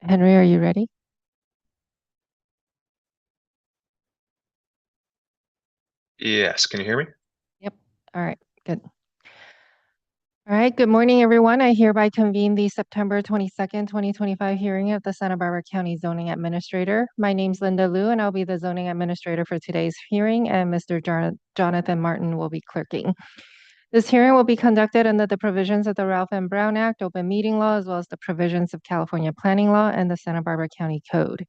Henry, are you ready? Yes, can you hear me? Yep. All right, good. All right, good morning, everyone. I hereby convene the September 22nd, 2025 hearing of the Santa Barbara County Zoning Administrator. My name's Linda Liu, and I'll be the zoning administrator for today's hearing, and Mr. Jonathan Martin will be clerking. This hearing will be conducted under the provisions of the Ralph M. Brown Act, open meeting law, as well as the provisions of California planning law and the Santa Barbara County Code.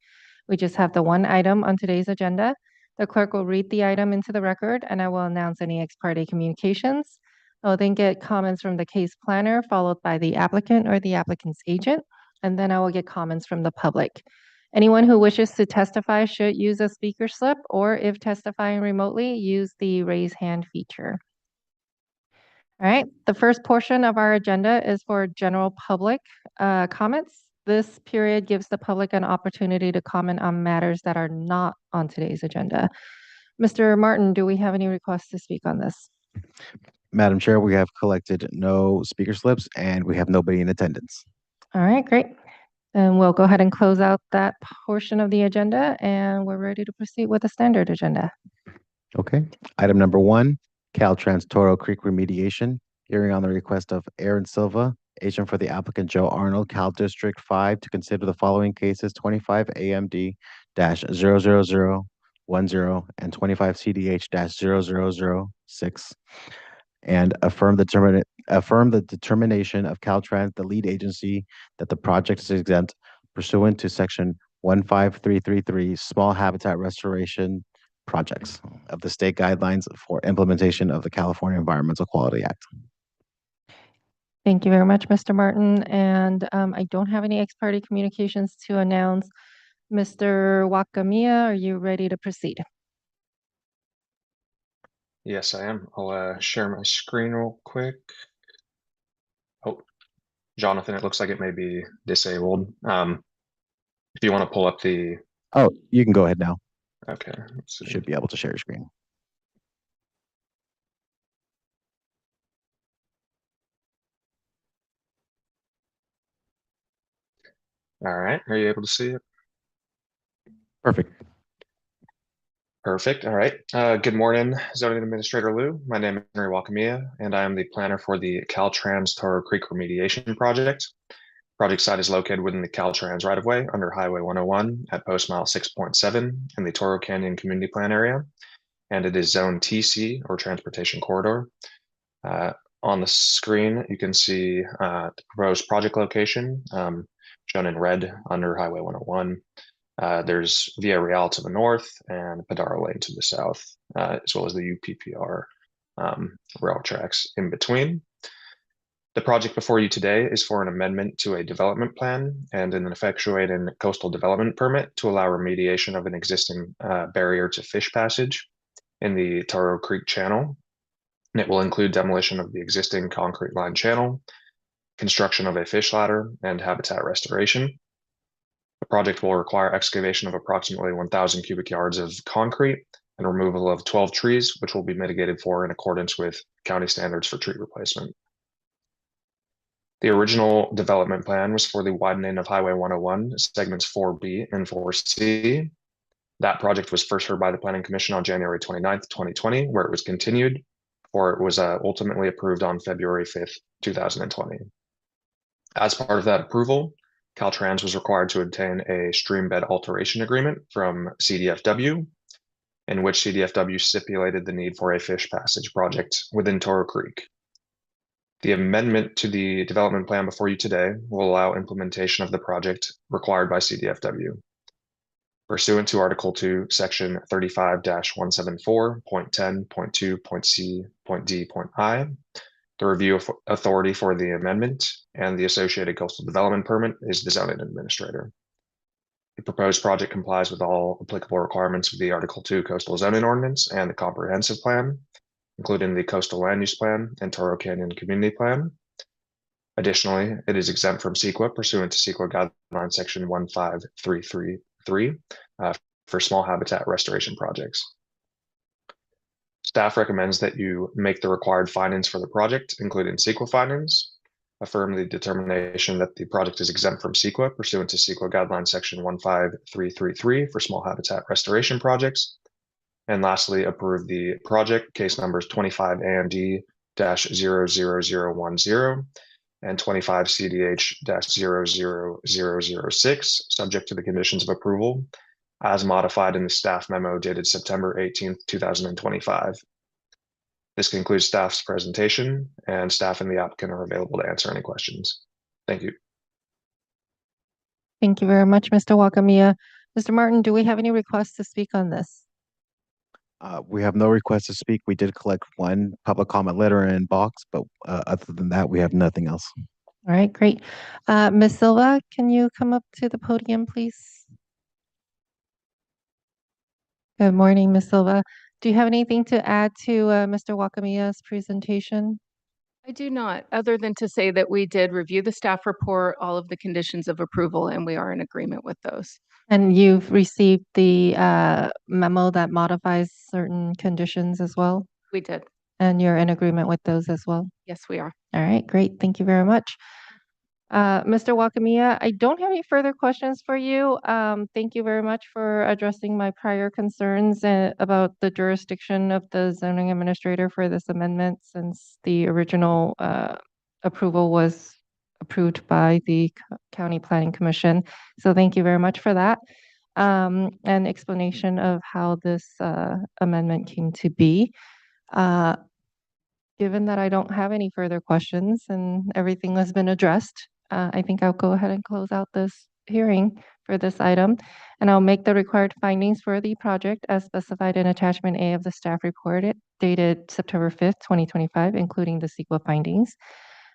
We just have the one item on today's agenda. The clerk will read the item into the record, and I will announce any ex parte communications. I'll then get comments from the case planner, followed by the applicant or the applicant's agent, and then I will get comments from the public. Anyone who wishes to testify should use a speaker slip, or if testifying remotely, use the raise hand feature. All right, the first portion of our agenda is for general public comments. This period gives the public an opportunity to comment on matters that are not on today's agenda. Mr. Martin, do we have any requests to speak on this? Madam Chair, we have collected no speaker slips and we have nobody in attendance. All right, great. And we'll go ahead and close out that portion of the agenda, and we're ready to proceed with the standard agenda. Okay. Item number 1, Caltrans Toro Creek remediation. Hearing on the request of Aaron Silva, agent for the applicant Joe Arnold, Cal District 5, to consider the following cases: 25 AMD-00010 and 25 CDH-00006, and affirm the determination of Caltrans, the lead agency, that the project is exempt pursuant to section 15333 small habitat restoration projects of the state guidelines for implementation of the California Environmental Quality Act. Thank you very much, Mr. Martin. And I don't have any ex parte communications to announce. Mr. Wakamiya, are you ready to proceed? Yes, I am. I'll share my screen real quick. Oh, Jonathan, it looks like it may be disabled. If you want to pull up the... Oh, you can go ahead now. Okay, let's see. You should be able to share your screen. All right, are you able to see it? Perfect. Perfect. All right. Good morning, Zoning Administrator Liu. My name is Henry Wakamiya, and I am the planner for the Caltrans Toro Creek remediation project. Project site is located within the Caltrans right-of-way under Highway 101 at post mile 6.7 in the Toro Canyon Community Plan area, and it is Zone TC, or Transportation Corridor. On the screen, you can see the proposed project location shown in red under Highway 101. There's Via Real to the north and Padaro Lane to the south, as well as the UPPR rail tracks in between. The project before you today is for an amendment to a development plan and an effectuating coastal development permit to allow remediation of an existing barrier to fish passage in the Toro Creek Channel. And it will include demolition of the existing concrete line channel, construction of a fish ladder, and habitat restoration. The project will require excavation of approximately 1,000 cubic yards of concrete and removal of 12 trees, which will be mitigated for in accordance with county standards for tree replacement. The original development plan was for the widening of Highway 101, segments 4B and 4C. That project was first heard by the Planning Commission on January 29th, 2020, where it was continued, or it was ultimately approved on February 5th, 2020. As part of that approval, Caltrans was required to obtain a stream bed alteration agreement from CDFW, in which CDFW stipulated the need for a fish passage project within Toro Creek. The amendment to the development plan before you today will allow implementation of the project required by CDFW. Pursuant to Article 2, Section 35-174.10.2.c.d.I, the review authority for the amendment and the associated coastal development permit is the zoning administrator. The proposed project complies with all applicable requirements of the Article 2 Coastal Zoning Ordinance and the Comprehensive Plan, including the Coastal Land Use Plan and Toro Canyon Community Plan. Additionally, it is exempt from CEQA pursuant to CEQA Guideline Section 15333 for small habitat restoration projects. Staff recommends that you make the required findings for the project, including CEQA findings. affirm the determination that the project is exempt from CEQA pursuant to CEQA guideline section 15333 for small habitat restoration projects. And lastly, approve the project case numbers 25 AMD-00010 and 25 CDH-00006, subject to the conditions of approval as modified in the staff memo dated September 18th, 2025. This concludes staff's presentation, and staff and the applicant are available to answer any questions. Thank you. Thank you very much, Mr. Wakamiya. Mr. Martin, do we have any requests to speak on this? We have no request to speak. We did collect one public comment letter in box, but other than that, we have nothing else. All right, great. Ms. Silva, can you come up to the podium, please? Good morning, Ms. Silva. Do you have anything to add to Mr. Wakamiya's presentation? I do not, other than to say that we did review the staff report, all of the conditions of approval, and we are in agreement with those. And you've received the memo that modifies certain conditions as well? We did. And you're in agreement with those as well? Yes, we are. All right, great. Thank you very much. Mr. Wakamiya, I don't have any further questions for you. Thank you very much for addressing my prior concerns about the jurisdiction of the zoning administrator for this amendment, since the original approval was approved by the County Planning Commission. So thank you very much for that. And explanation of how this amendment came to be. Given that I don't have any further questions and everything has been addressed, I think I'll go ahead and close out this hearing for this item. And I'll make the required findings for the project as specified in attachment A of the staff report dated September 5th, 2025, including the CEQA findings.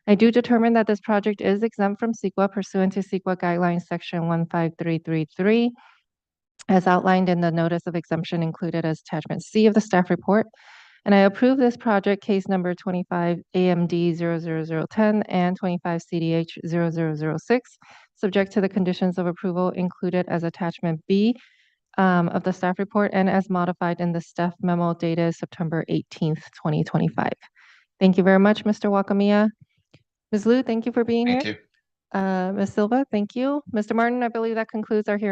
I do determine that this project is exempt from CEQA pursuant to CEQA guidelines section 15333, as outlined in the notice of exemption included as attachment C of the staff report. And I approve this project case number 25 AMD 00010 and 25 CDH 0006, subject to the conditions of approval included as attachment B of the staff report and as modified in the staff memo dated September 18th, 2025. Thank you very much, Mr. Wakamiya. Ms. Liu, thank you for being here. Thank you. Ms. Silva, thank you. Mr. Martin, I believe that concludes our hearing.